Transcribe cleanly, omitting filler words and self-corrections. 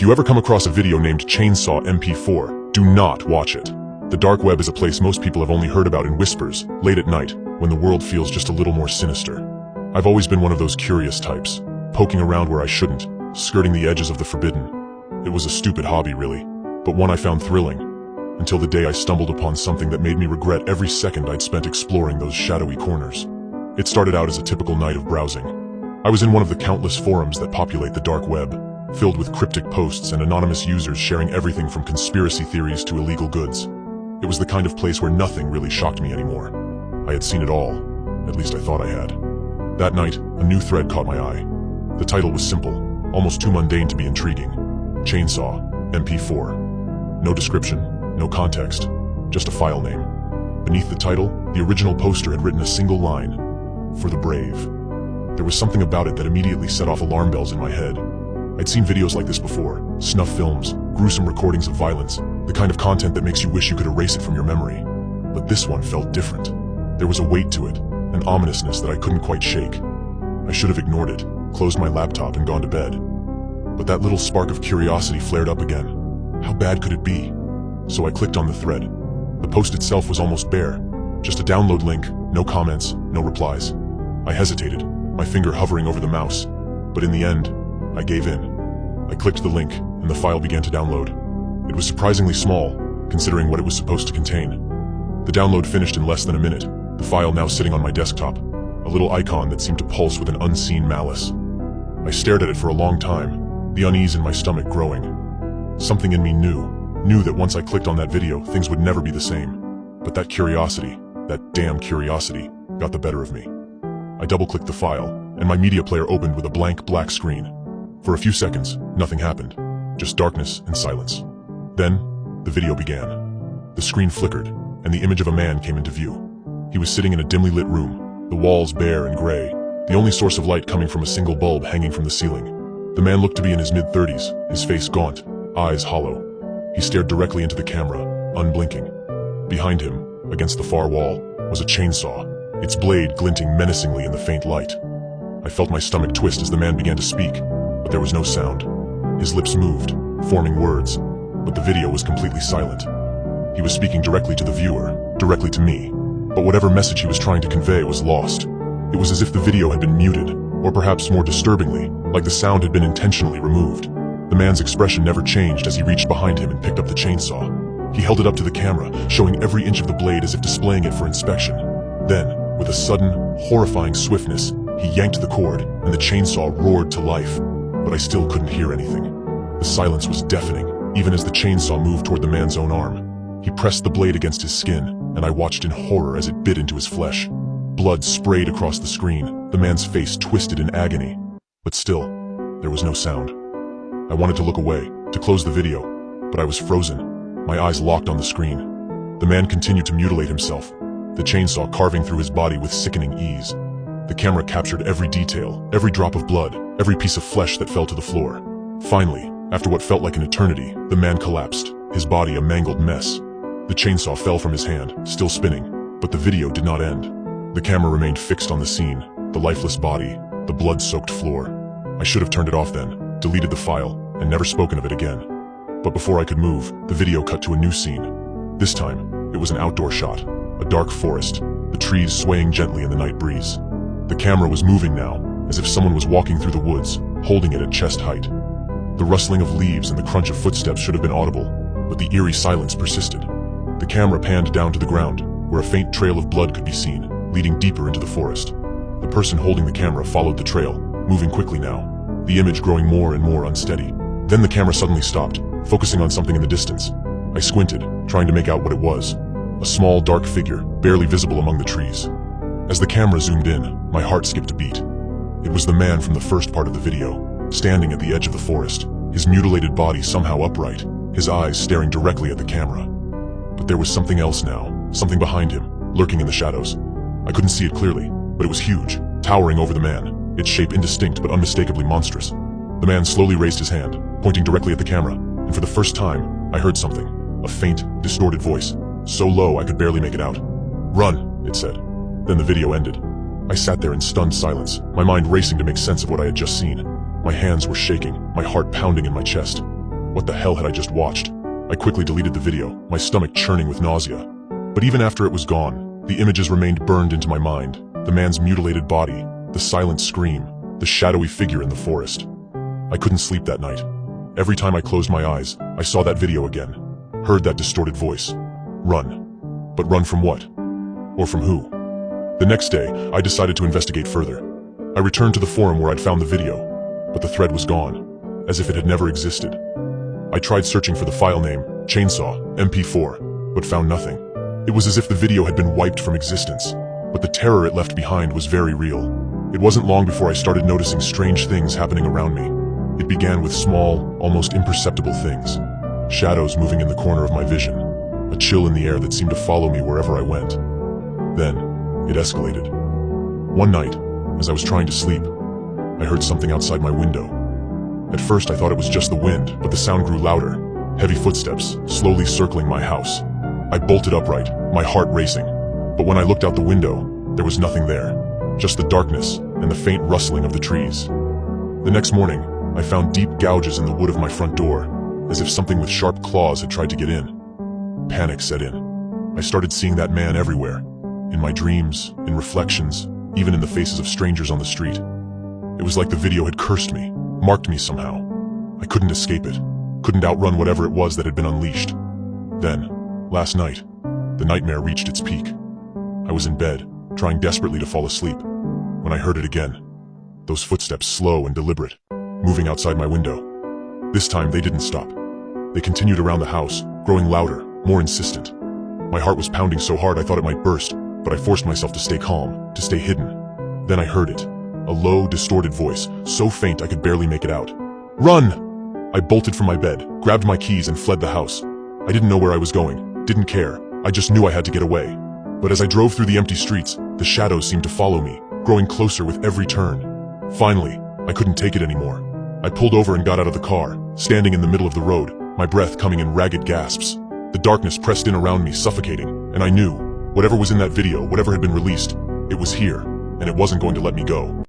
you ever come across a video named Chainsaw MP4, do not watch it. The dark web is a place most people have only heard about in whispers, late at night, when the world feels just a little more sinister. I've always been one of those curious types, poking around where I shouldn't, skirting the edges of the forbidden. It was a stupid hobby, really, but one I found thrilling, until the day I stumbled upon something that made me regret every second I'd spent exploring those shadowy corners. It started out as a typical night of browsing. I was in one of the countless forums that populate the dark web, filled with cryptic posts and anonymous users sharing everything from conspiracy theories to illegal goods. It was the kind of place where nothing really shocked me anymore. I had seen it all, at least I thought I had. That night, a new thread caught my eye. The title was simple, almost too mundane to be intriguing. Chainsaw, MP4. No description, no context, just a file name. Beneath the title, the original poster had written a single line, "For the brave." There was something about it that immediately set off alarm bells in my head. I'd seen videos like this before, snuff films, gruesome recordings of violence, the kind of content that makes you wish you could erase it from your memory. But this one felt different. There was a weight to it, an ominousness that I couldn't quite shake. I should have ignored it, closed my laptop and gone to bed. But that little spark of curiosity flared up again. How bad could it be? So I clicked on the thread. The post itself was almost bare, just a download link, no comments, no replies. I hesitated, my finger hovering over the mouse, but in the end, I gave in. I clicked the link, and the file began to download. It was surprisingly small, considering what it was supposed to contain. The download finished in less than a minute, the file now sitting on my desktop, a little icon that seemed to pulse with an unseen malice. I stared at it for a long time, the unease in my stomach growing. Something in me knew that once I clicked on that video, things would never be the same. But that curiosity, that damn curiosity, got the better of me. I double-clicked the file, and my media player opened with a blank black screen. For a few seconds, nothing happened, just darkness and silence. Then, the video began. The screen flickered, and the image of a man came into view. He was sitting in a dimly lit room, the walls bare and gray, the only source of light coming from a single bulb hanging from the ceiling. The man looked to be in his mid-30s, his face gaunt, eyes hollow. He stared directly into the camera, unblinking. Behind him, against the far wall, was a chainsaw, its blade glinting menacingly in the faint light. I felt my stomach twist as the man began to speak, but there was no sound. His lips moved, forming words, but the video was completely silent. He was speaking directly to the viewer, directly to me, but whatever message he was trying to convey was lost. It was as if the video had been muted, or perhaps more disturbingly, like the sound had been intentionally removed. The man's expression never changed as he reached behind him and picked up the chainsaw. He held it up to the camera, showing every inch of the blade as if displaying it for inspection. Then, with a sudden, horrifying swiftness, he yanked the cord, and the chainsaw roared to life. But I still couldn't hear anything. The silence was deafening, even as the chainsaw moved toward the man's own arm. He pressed the blade against his skin, and I watched in horror as it bit into his flesh. Blood sprayed across the screen, the man's face twisted in agony. But still, there was no sound. I wanted to look away, to close the video, but I was frozen, my eyes locked on the screen. The man continued to mutilate himself, the chainsaw carving through his body with sickening ease. The camera captured every detail, every drop of blood, every piece of flesh that fell to the floor. Finally, after what felt like an eternity, the man collapsed, his body a mangled mess. The chainsaw fell from his hand, still spinning, but the video did not end. The camera remained fixed on the scene, the lifeless body, the blood-soaked floor. I should have turned it off then, deleted the file, and never spoken of it again. But before I could move, the video cut to a new scene. This time, it was an outdoor shot, a dark forest, the trees swaying gently in the night breeze. The camera was moving now, as if someone was walking through the woods, holding it at chest height. The rustling of leaves and the crunch of footsteps should have been audible, but the eerie silence persisted. The camera panned down to the ground, where a faint trail of blood could be seen, leading deeper into the forest. The person holding the camera followed the trail, moving quickly now, the image growing more and more unsteady. Then the camera suddenly stopped, focusing on something in the distance. I squinted, trying to make out what it was. A small, dark figure, barely visible among the trees. As the camera zoomed in, my heart skipped a beat. It was the man from the first part of the video, standing at the edge of the forest, his mutilated body somehow upright, his eyes staring directly at the camera. But there was something else now, something behind him, lurking in the shadows. I couldn't see it clearly, but it was huge, towering over the man, its shape indistinct but unmistakably monstrous. The man slowly raised his hand, pointing directly at the camera, and for the first time, I heard something, a faint, distorted voice, so low I could barely make it out. "Run," it said. Then the video ended. I sat there in stunned silence, my mind racing to make sense of what I had just seen. My hands were shaking, my heart pounding in my chest. What the hell had I just watched? I quickly deleted the video, my stomach churning with nausea. But even after it was gone, the images remained burned into my mind. The man's mutilated body, the silent scream, the shadowy figure in the forest. I couldn't sleep that night. Every time I closed my eyes, I saw that video again, heard that distorted voice. Run. But run from what? Or from who? The next day, I decided to investigate further. I returned to the forum where I'd found the video, but the thread was gone, as if it had never existed. I tried searching for the file name, Chainsaw, MP4, but found nothing. It was as if the video had been wiped from existence, but the terror it left behind was very real. It wasn't long before I started noticing strange things happening around me. It began with small, almost imperceptible things. Shadows moving in the corner of my vision, a chill in the air that seemed to follow me wherever I went. Then, it escalated. One night, as I was trying to sleep, I heard something outside my window. At first I thought it was just the wind, but the sound grew louder. Heavy footsteps, slowly circling my house. I bolted upright, my heart racing. But when I looked out the window, there was nothing there. Just the darkness and the faint rustling of the trees. The next morning, I found deep gouges in the wood of my front door, as if something with sharp claws had tried to get in. Panic set in. I started seeing that man everywhere. In my dreams, in reflections, even in the faces of strangers on the street. It was like the video had cursed me, marked me somehow. I couldn't escape it, couldn't outrun whatever it was that had been unleashed. Then, last night, the nightmare reached its peak. I was in bed, trying desperately to fall asleep, when I heard it again. Those footsteps slow and deliberate, moving outside my window. This time they didn't stop. They continued around the house, growing louder, more insistent. My heart was pounding so hard I thought it might burst, but I forced myself to stay calm, to stay hidden. Then I heard it, a low, distorted voice, so faint I could barely make it out. Run! I bolted from my bed, grabbed my keys and fled the house. I didn't know where I was going, didn't care. I just knew I had to get away. But as I drove through the empty streets, the shadows seemed to follow me, growing closer with every turn. Finally, I couldn't take it anymore. I pulled over and got out of the car, standing in the middle of the road, my breath coming in ragged gasps. The darkness pressed in around me, suffocating, and I knew, whatever was in that video, whatever had been released, it was here, and it wasn't going to let me go.